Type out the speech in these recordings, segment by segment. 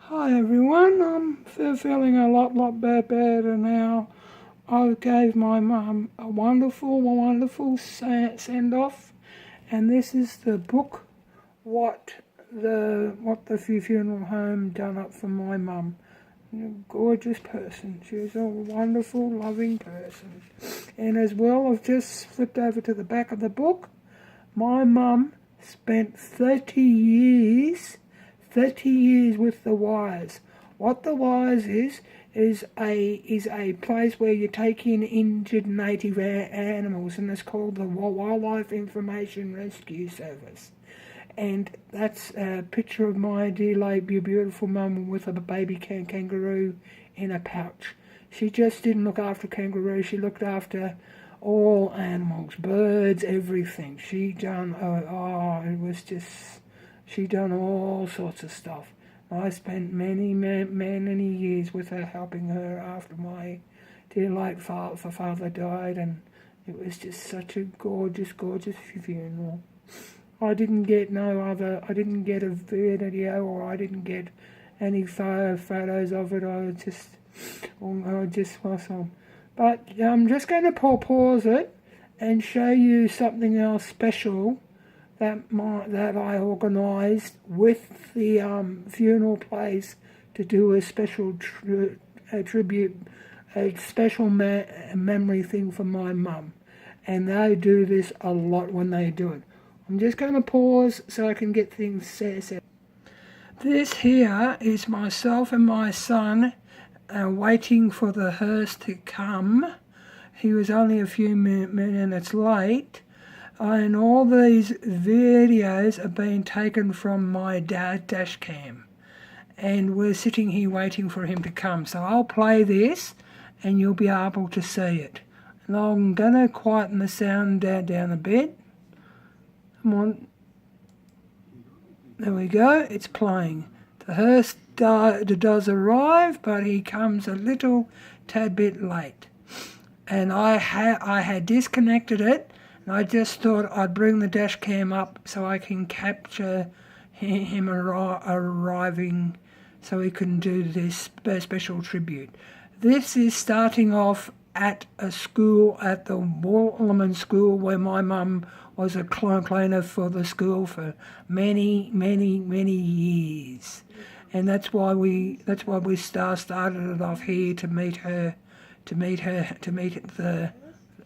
Hi everyone, I'm feeling a lot better now. I gave my mum a wonderful send off, and this is the book what the funeral home done up for my mum. A gorgeous person. She was a wonderful, loving person. And as well, I've just flipped over to the back of the book. My mum spent 30 years with the Wires. What the Wires is a place where you take in injured native animals, and it's called the Wildlife Information Rescue Service. And that's a picture of my dear late beautiful mum with a baby kangaroo in a pouch. She just didn't look after kangaroos, she looked after all animals, birds, everything. She done she done all sorts of stuff. I spent many years with her, helping her after my dear late father died, and it was just such a gorgeous funeral. I didn't get a video, or I didn't get any photos of it. I just wasn't. But I'm just going to pause it and show you something else special that I organised with the funeral place to do a special tribute, a special memory thing for my mum. And they do this a lot when they do it. I'm just going to pause so I can get things set. This here is myself and my son waiting for the hearse to come. He was only a few minutes late. And all these videos are being taken from my dash cam. And we're sitting here waiting for him to come. So I'll play this and you'll be able to see it. And I'm going to quieten the sound down a bit. Come on. There we go. It's playing. The hearse does arrive, but he comes a little tad bit late. And I had disconnected it. I just thought I'd bring the dash cam up so I can capture him arriving so he can do this special tribute. This is starting off at a school, at the Wallaman School, where my mum was a cleaner for the school for many years. And that's why we started it off here, to meet the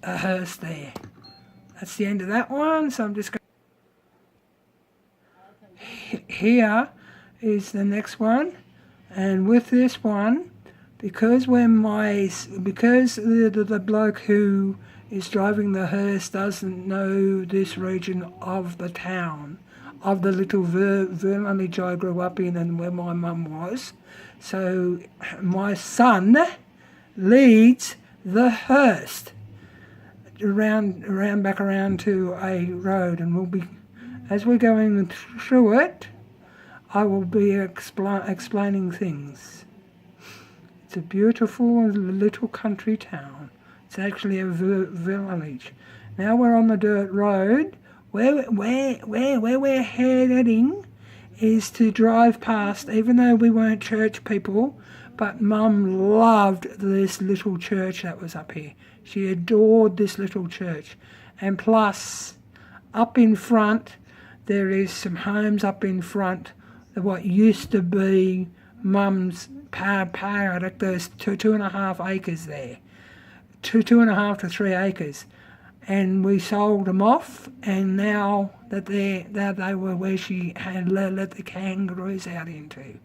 hearse there. That's the end of that one, so I'm just going. Here is the next one, and with this one, because the bloke who is driving the hearse doesn't know this region of the town, of the little village I grew up in and where my mum was, so my son leads the hearse back around to a road, and as we're going through it, I will be explaining things. It's a beautiful little country town. It's actually a village. Now we're on the dirt road. Where we're heading is to drive past, even though we weren't church people, but Mum loved this little church that was up here. She adored this little church. And plus, up in front, there is some homes up in front of what used to be Mum's paddock. There's 2.5 acres there. 2.5 to 3 acres. And we sold them off, and now that they were where she had let the kangaroos out into.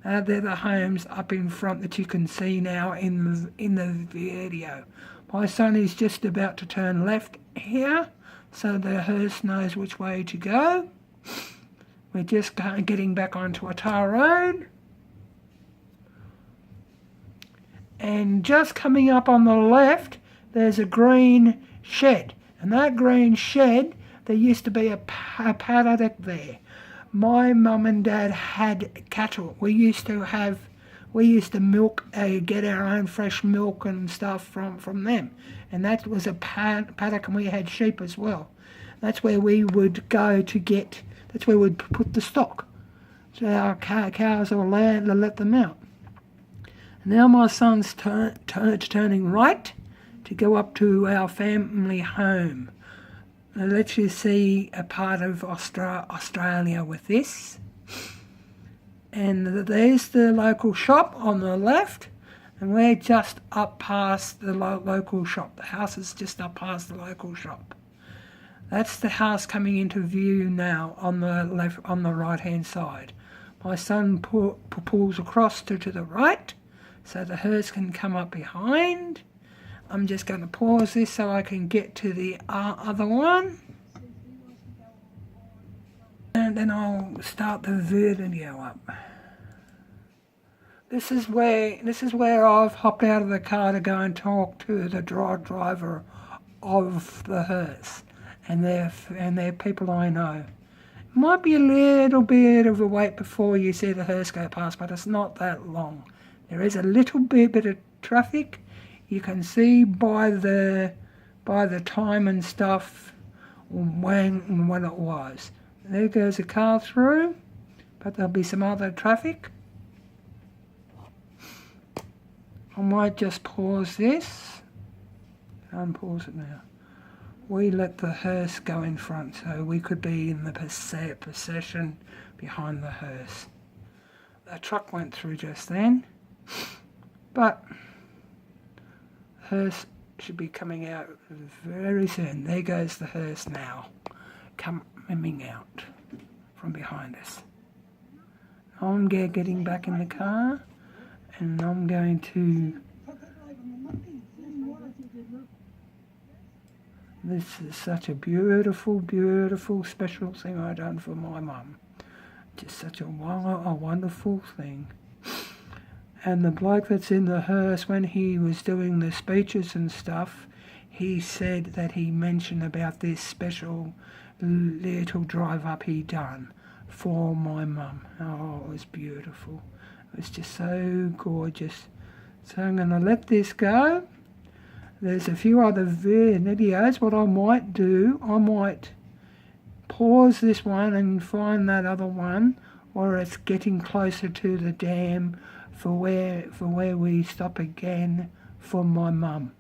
They're the homes up in front that you can see now in the video. My son is just about to turn left here, so the hearse knows which way to go. We're just getting back onto a tar road. And just coming up on the left, there's a green shed. And that green shed, there used to be a paddock there. My mum and dad had cattle. We used to milk, get our own fresh milk and stuff from them. And that was a paddock, and we had sheep as well. That's where we would go to get, that's where we'd put the stock. So our cows will land and let them out. Now my son's turning right to go up to our family home. I'll let you see a part of Australia with this. And there's the local shop on the left, and we're just up past the local shop. The house is just up past the local shop. That's the house coming into view now on the left, on the right-hand side. My son pulls across to the right, so the hearse can come up behind. I'm just going to pause this so I can get to the other one. And then I'll start the video up. This is where I've hopped out of the car to go and talk to the driver of the hearse, and they're people I know. It might be a little bit of a wait before you see the hearse go past, but it's not that long. There is a little bit of traffic. You can see by the time and stuff when it was. There goes a car through, but there'll be some other traffic. I might just pause this. Unpause it now. We let the hearse go in front, so we could be in the procession behind the hearse. The truck went through just then, but the hearse should be coming out very soon. There goes the hearse now, coming out from behind us. I'm getting back in the car, and I'm going to... This is such a beautiful, beautiful, special thing I done for my mum. Just such a wonderful thing. And the bloke that's in the hearse, when he was doing the speeches and stuff, he said that he mentioned about this special little drive up he done for my mum. Oh, it was beautiful. It was just so gorgeous. So I'm going to let this go. There's a few other videos. What I might do, I might pause this one and find that other one where it's getting closer to the dam for where we stop again for my mum.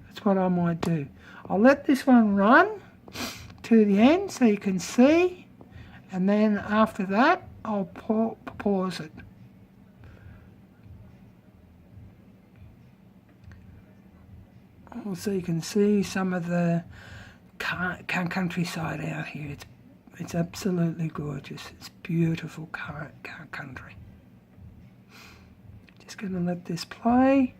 That's what I might do. I'll let this one run to the end so you can see, and then after that I'll pause it. So you can see some of the countryside out here. It's absolutely gorgeous. It's beautiful country. Just going to let this play.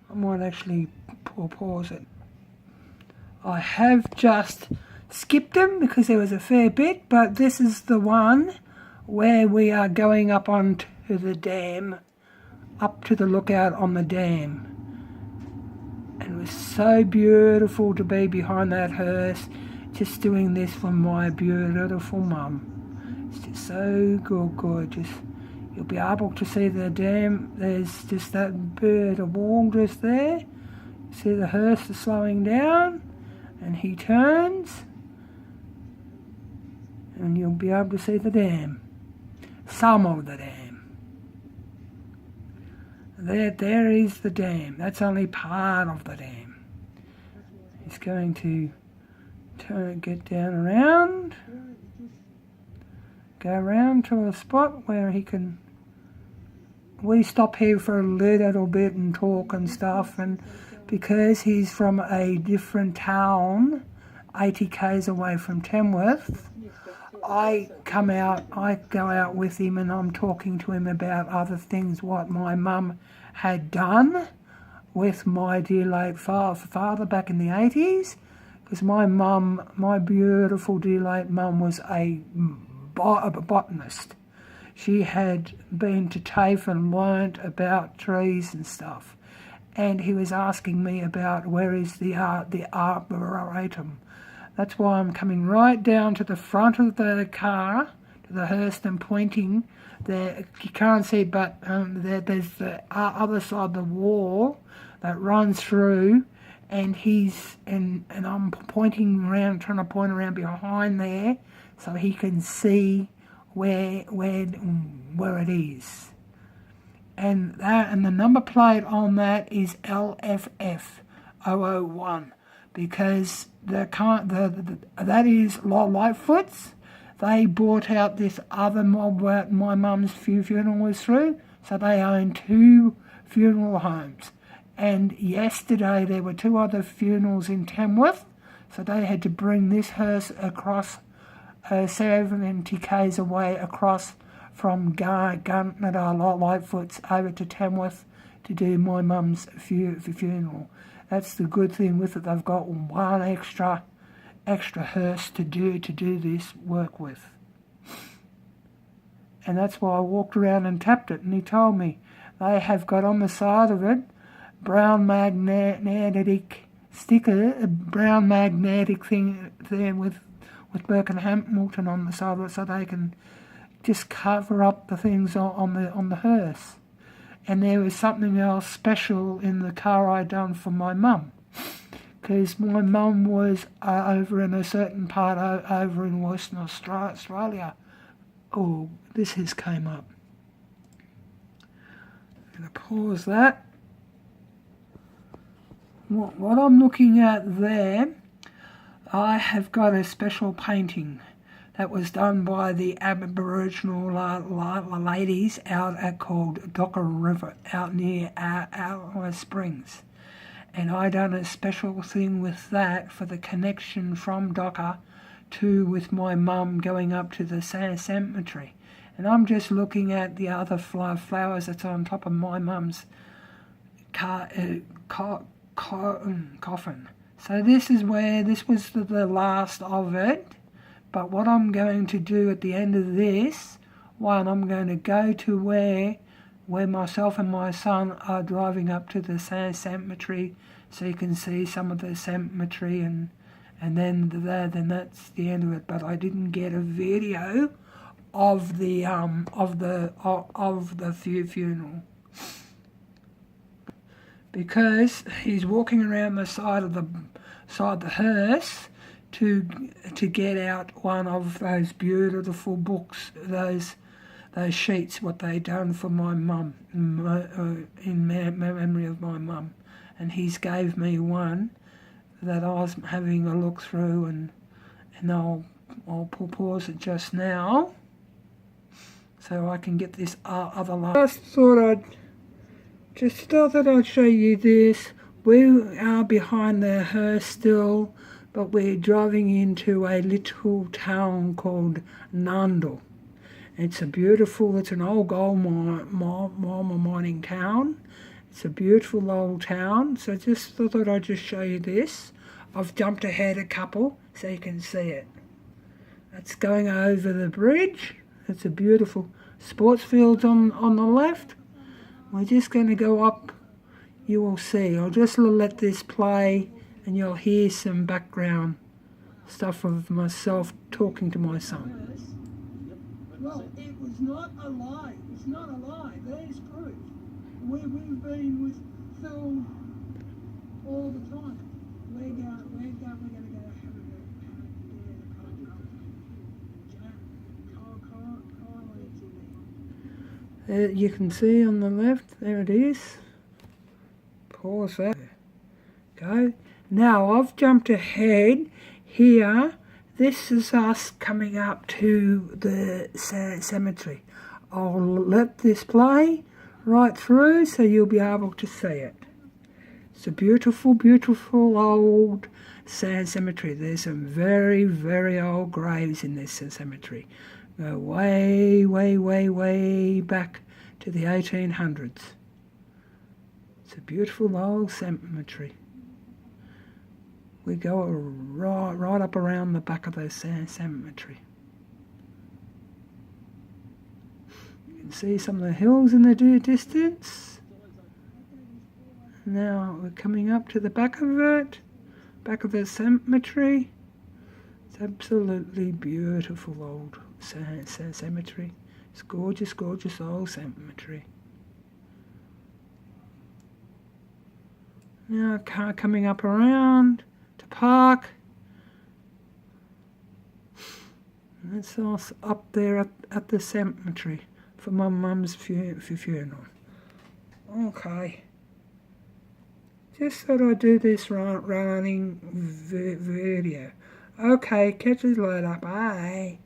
I might actually pause it. I have just skipped them because there was a fair bit, but this is the one where we are going up onto the dam, up to the lookout on the dam. And it was so beautiful to be behind that hearse, just doing this for my beautiful mum. It's just so gorgeous. You'll be able to see the dam. There's just that bit of water just there. See the hearse is slowing down, and he turns, and you'll be able to see the dam. Some of the dam. There is the dam. That's only part of the dam. He's going to get down around, go around to a spot where he can... We stop here for a little bit and talk and stuff, and because he's from a different town, 80 k's away from Tamworth, I go out with him, and I'm talking to him about other things, what my mum had done with my dear late father back in the 80s, because my beautiful dear late mum was a botanist. She had been to TAFE and learnt about trees and stuff, and he was asking me about where is the arboretum. That's why I'm coming right down to the front of the car, to the hearse, and pointing there. You can't see, but there's the other side of the wall that runs through, and I'm pointing around, trying to point around behind there, so he can see where it is. And the number plate on that is LFF 001, because that is Lightfoot's. They bought out this other mob where my mum's funeral was through, so they own 2 funeral homes. And yesterday there were 2 other funerals in Tamworth, so they had to bring this hearse across 70 k's away across from Gunnedah Lightfoot's over to Tamworth to do my mum's funeral. That's the good thing with it. They've got one extra hearse to do this work with. And that's why I walked around and tapped it, and he told me they have got on the side of it brown magnetic sticker, a brown magnetic thing there with Burke and Hamilton on the side of it, so they can just cover up the things on the hearse. And there was something else special in the car I done for my mum, because my mum was over in a certain part over in Western Australia. Oh, this has came up. I'm going to pause that. What I'm looking at there, I have got a special painting that was done by the Aboriginal ladies out at called Docker River out near Alice Springs. And I done a special thing with that for the connection from Docker to with my mum going up to the cemetery. And I'm just looking at the other flowers that's on top of my mum's coffin. So this was the last of it. But what I'm going to do at the end of this one, I'm going to go to where myself and my son are driving up to the cemetery, so you can see some of the cemetery, and then that's the end of it. But I didn't get a video of the funeral, because he's walking around the side of the hearse to get out one of those beautiful books, those sheets what they done for my mum, in memory of my mum. And he's gave me one that I was having a look through, and I'll pause it just now so I can get this other line. Just thought I'd show you this. We are behind the hearse still, but we're driving into a little town called Nundle. It's an old gold mining town. It's a beautiful old town. So just thought I'd just show you this. I've jumped ahead a couple so you can see it. It's going over the bridge. It's a beautiful sports field on the left. We're just going to go up. You will see. I'll just let this play, and you'll hear some background stuff of myself talking to my son. Well, it was not a lie. It's not a lie. There's proof. We've been with Phil all the time. We're going to go have a You can see on the left, there it is. Pause that. Go. Now I've jumped ahead here. This is us coming up to the cemetery. I'll let this play right through so you'll be able to see it. It's a beautiful, beautiful old cemetery. There's some very, very old graves in this cemetery. Go way, way, way, way back to the 1800s. It's a beautiful old cemetery. We go right up around the back of the cemetery. You can see some of the hills in the distance. Now we're coming up to the back of it, back of the cemetery. It's absolutely beautiful old cemetery. It's gorgeous, gorgeous old cemetery. Now car coming up around to park. It's us up there at the cemetery for my mum's funeral. Okay. Just thought I'd do this running video. Okay, catch you later. Bye.